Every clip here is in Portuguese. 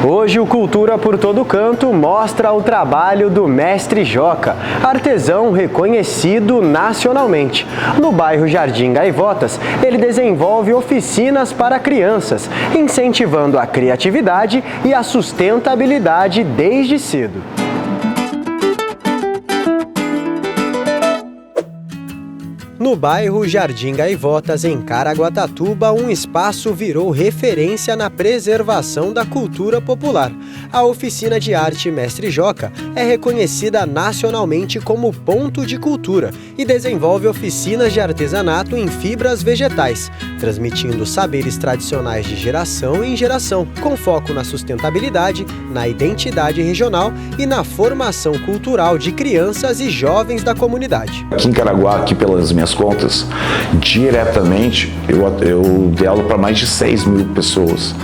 Hoje o Cultura por Todo Canto mostra o trabalho do mestre Joca, artesão reconhecido nacionalmente. No bairro Jardim Gaivotas, ele desenvolve oficinas para crianças, incentivando a criatividade e a sustentabilidade desde cedo. No bairro Jardim Gaivotas, em Caraguatatuba, um espaço virou referência na preservação da cultura popular. A oficina de arte Mestre Joca é reconhecida nacionalmente como ponto de cultura e desenvolve oficinas de artesanato em fibras vegetais, transmitindo saberes tradicionais de geração em geração, com foco na sustentabilidade, na identidade regional e na formação cultural de crianças e jovens da comunidade. Aqui em Caraguá, aqui pelas minhas contas, diretamente eu dei aula para mais de 6 mil pessoas,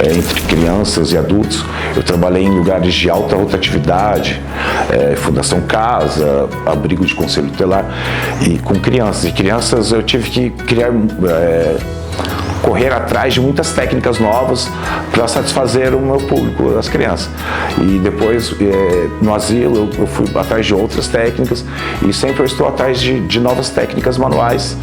entre crianças e adultos. Eu trabalhei em lugares de alta rotatividade, Fundação Casa, abrigo de conselho tutelar, e com crianças. E crianças eu tive que correr atrás de muitas técnicas novas para satisfazer o meu público, as crianças. E depois, no asilo, eu fui atrás de outras técnicas e sempre eu estou atrás de novas técnicas manuais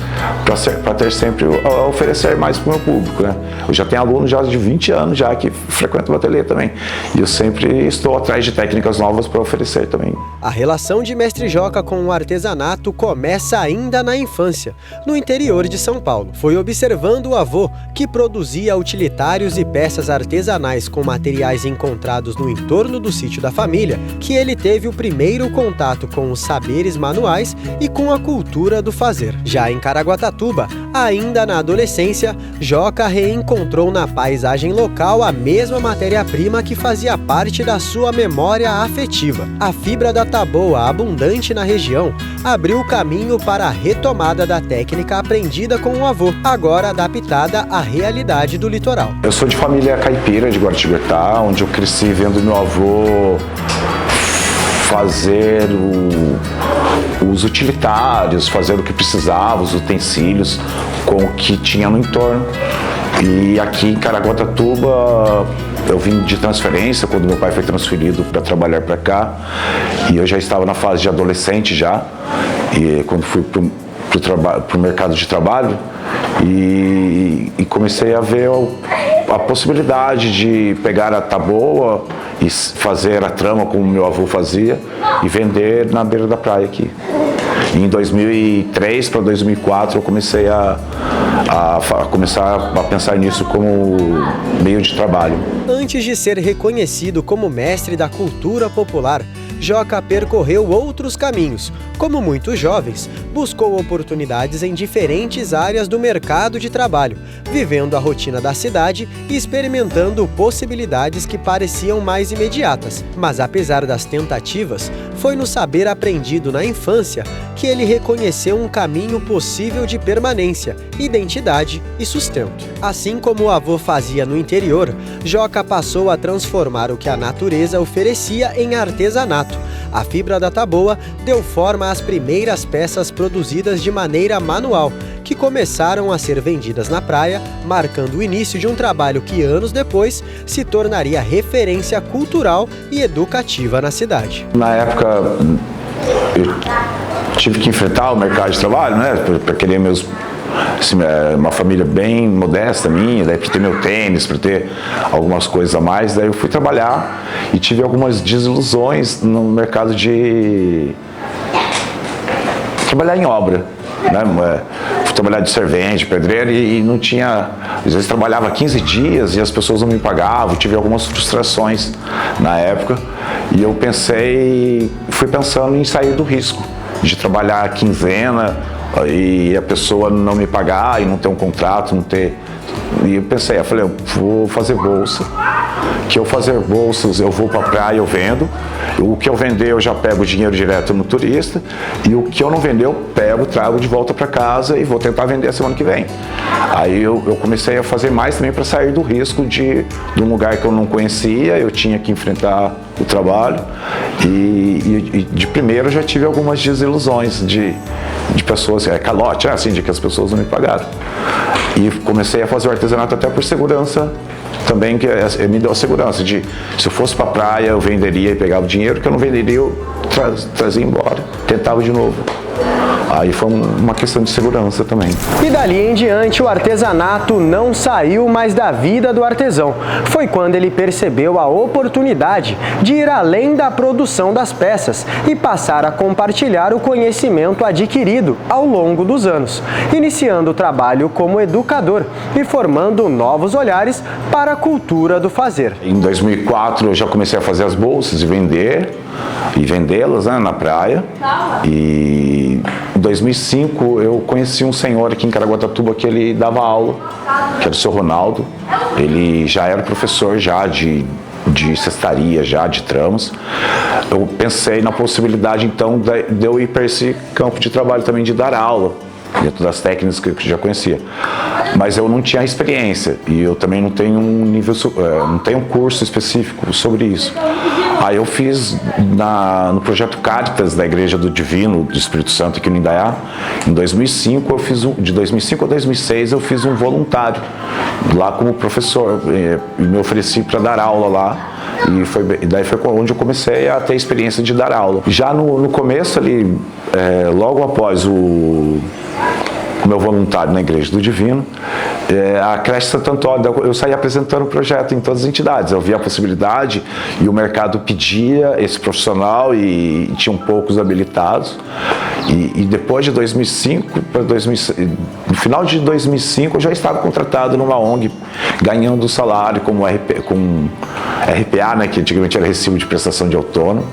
para ter sempre a oferecer mais para o meu público, né? Eu já tenho alunos já de 20 anos já que frequentam o ateliê também. E eu sempre estou atrás de técnicas novas para oferecer também. A relação de Mestre Joca com o artesanato começa ainda na infância, no interior de São Paulo. Foi observando o avô, que produzia utilitários e peças artesanais com materiais encontrados no entorno do sítio da família, que ele teve o primeiro contato com os saberes manuais e com a cultura do fazer. Já em Caraguatatuba, ainda na adolescência, Joca reencontrou na paisagem local a mesma matéria-prima que fazia parte da sua memória afetiva. A fibra da taboa, abundante na região, abriu o caminho para a retomada da técnica aprendida com o avô, agora adaptada à realidade do litoral. Eu sou de família caipira de Guaratinguetá, onde eu cresci vendo meu avô fazer os utilitários, fazer o que precisava, os utensílios com o que tinha no entorno. E aqui em Caraguatatuba eu vim de transferência quando meu pai foi transferido para trabalhar para cá, e eu já estava na fase de adolescente já, e quando fui para o mercado de trabalho, e comecei a ver a possibilidade de pegar a taboa e fazer a trama como meu avô fazia e vender na beira da praia aqui. E em 2003 para 2004 eu comecei a pensar nisso como meio de trabalho. Antes de ser reconhecido como mestre da cultura popular, Joca percorreu outros caminhos. Como muitos jovens, buscou oportunidades em diferentes áreas do mercado de trabalho, vivendo a rotina da cidade e experimentando possibilidades que pareciam mais imediatas. Mas apesar das tentativas, foi no saber aprendido na infância que ele reconheceu um caminho possível de permanência, identidade e sustento. Assim como o avô fazia no interior, Joca passou a transformar o que a natureza oferecia em artesanato. A fibra da taboa deu forma às primeiras peças produzidas de maneira manual, que começaram a ser vendidas na praia, marcando o início de um trabalho que anos depois se tornaria referência cultural e educativa na cidade. Na época, eu tive que enfrentar o mercado de trabalho, né, para querer uma família bem modesta minha, daí para ter meu tênis, para ter algumas coisas a mais. Daí eu fui trabalhar e tive algumas desilusões no mercado de trabalhar em obra, né? Fui trabalhar de servente, pedreiro, e não tinha... Às vezes trabalhava 15 dias e as pessoas não me pagavam, tive algumas frustrações na época. E eu fui pensando em sair do risco de trabalhar quinzena e a pessoa não me pagar e não ter um contrato, não ter... E eu falei, eu vou fazer bolsa, que eu fazer bolsas eu vou para a praia, eu vendo, o que eu vender eu já pego o dinheiro direto no turista, e o que eu não vender eu pego, trago de volta para casa e vou tentar vender a semana que vem. Aí eu comecei a fazer mais também para sair do risco de um lugar que eu não conhecia, eu tinha que enfrentar o trabalho, e de primeiro eu já tive algumas desilusões de pessoas, calote, assim, de que as pessoas não me pagaram. E comecei a fazer o artesanato até por segurança também que me deu a segurança de, se eu fosse para a praia, eu venderia e pegava o dinheiro, que eu não venderia, eu trazia embora, tentava de novo. Aí foi uma questão de segurança também. E dali em diante, o artesanato não saiu mais da vida do artesão. Foi quando ele percebeu a oportunidade de ir além da produção das peças e passar a compartilhar o conhecimento adquirido ao longo dos anos, iniciando o trabalho como educador e formando novos olhares para a cultura do fazer. Em 2004, eu já comecei a fazer as bolsas e vendê-las, né, na praia. E em 2005 eu conheci um senhor aqui em Caraguatatuba que ele dava aula, que era o seu Ronaldo. Ele já era professor já de cestaria, já de tramos. Eu pensei na possibilidade então de eu ir para esse campo de trabalho também, de dar aula, dentro das técnicas que eu já conhecia. Mas eu não tinha experiência e eu também não tenho não tenho um curso específico sobre isso. Aí eu fiz no projeto Caritas da Igreja do Divino do Espírito Santo aqui no Indaiá. Em 2005 de 2005 a 2006 eu fiz um voluntário lá como professor e me ofereci para dar aula lá. E daí foi onde eu comecei a ter a experiência de dar aula. Já no começo ali, logo após o meu voluntário na Igreja do Divino, a creche Santo Antônio, eu saí apresentando o projeto em todas as entidades. Eu via a possibilidade e o mercado pedia esse profissional e tinham poucos habilitados. E depois de 2005, no final de 2005, eu já estava contratado numa ONG, ganhando salário com RPA, né, que antigamente era recibo de prestação de autônomo.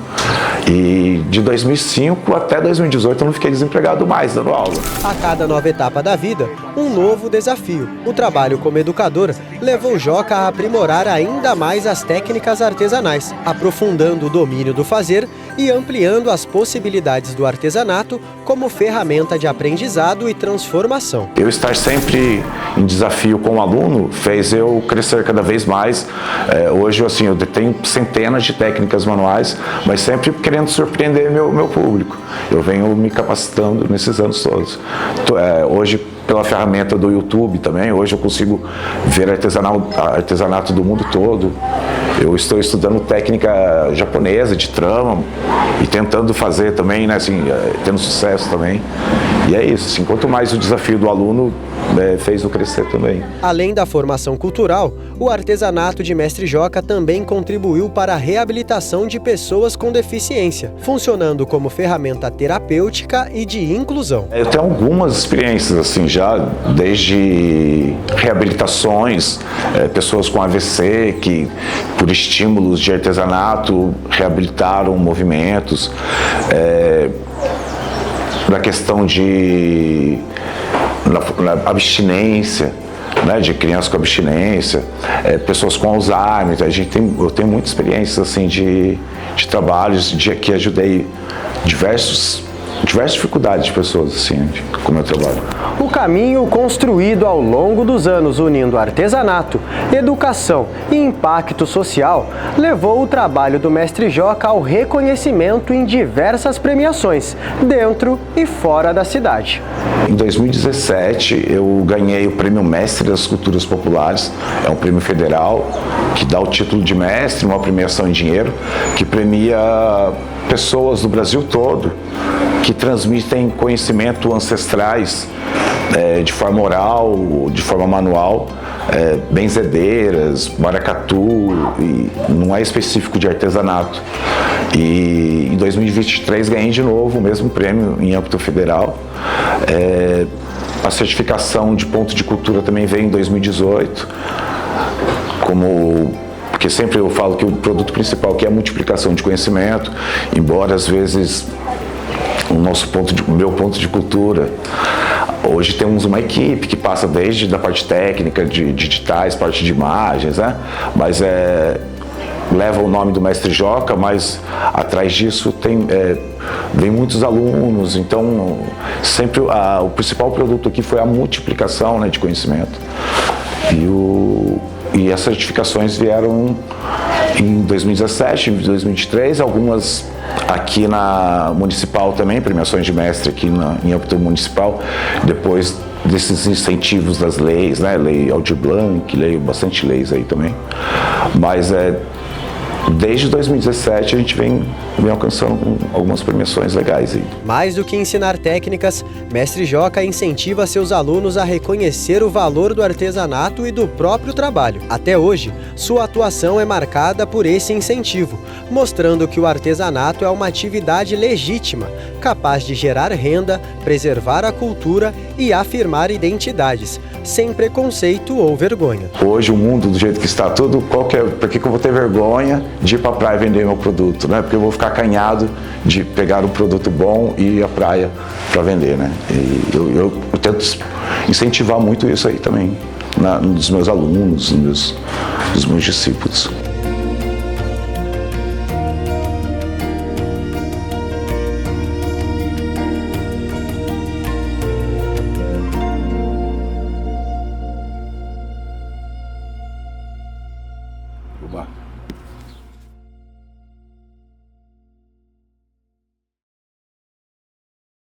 E de 2005 até 2018 eu não fiquei desempregado mais, dando aula. A cada nova etapa da vida, um novo desafio. O trabalho como educador levou Joca a aprimorar ainda mais as técnicas artesanais, aprofundando o domínio do fazer e ampliando as possibilidades do artesanato como ferramenta de aprendizado e transformação. Eu estar sempre em desafio com o aluno fez eu crescer cada vez mais. Hoje, assim, eu tenho centenas de técnicas manuais, mas sempre querendo surpreender meu público. Eu venho me capacitando nesses anos todos. Hoje, pela ferramenta do YouTube também, hoje eu consigo ver artesanato do mundo todo. Eu estou estudando técnica japonesa de trama e tentando fazer também, né, assim, tendo sucesso também. E é isso, assim, quanto mais o desafio do aluno fez eu crescer também. Além da formação cultural, o artesanato de Mestre Joca também contribuiu para a reabilitação de pessoas com deficiência, funcionando como ferramenta terapêutica e de inclusão. Eu tenho algumas experiências, assim, já desde reabilitações, pessoas com AVC que, por estímulos de artesanato, reabilitaram movimentos, na questão de na abstinência, né, de crianças com abstinência, pessoas com Alzheimer. Eu tenho muita experiência assim, de trabalhos que ajudei diversas dificuldades de pessoas assim, com o meu trabalho. O caminho construído ao longo dos anos unindo artesanato, educação e impacto social levou o trabalho do Mestre Joca ao reconhecimento em diversas premiações, dentro e fora da cidade. Em 2017 eu ganhei o Prêmio Mestre das Culturas Populares, é um prêmio federal que dá o título de mestre, uma premiação em dinheiro, que premia pessoas do Brasil todo que transmitem conhecimento ancestrais de forma oral, de forma manual, benzedeiras, maracatu, e não é específico de artesanato. E em 2023 ganhei de novo o mesmo prêmio em âmbito federal. A certificação de ponto de cultura também veio em 2018, porque sempre eu falo que o produto principal que é a multiplicação de conhecimento, embora às vezes o meu ponto de cultura, hoje temos uma equipe que passa desde da parte técnica, de digitais, parte de imagens, né? Mas leva o nome do Mestre Joca, mas atrás disso vem muitos alunos, então sempre o principal produto aqui foi a multiplicação, né, de conhecimento. E as certificações vieram em 2017, em 2023, algumas aqui na Municipal também, premiações de mestre aqui em âmbito municipal. Depois desses incentivos das leis, né? Lei Aldir Blanc, leio bastante leis aí também. Mas desde 2017 a gente vem alcançando algumas premiações legais aí. Mais do que ensinar técnicas, Mestre Joca incentiva seus alunos a reconhecer o valor do artesanato e do próprio trabalho. Até hoje, sua atuação é marcada por esse incentivo, mostrando que o artesanato é uma atividade legítima, capaz de gerar renda, preservar a cultura e afirmar identidades, sem preconceito ou vergonha. Hoje o mundo do jeito que está tudo, por que eu vou ter vergonha de ir para a praia vender meu produto, né? Porque eu vou ficar acanhado de pegar um produto bom e ir à praia para vender, né? E eu tento incentivar muito isso aí também, nos meus alunos, nos meus discípulos.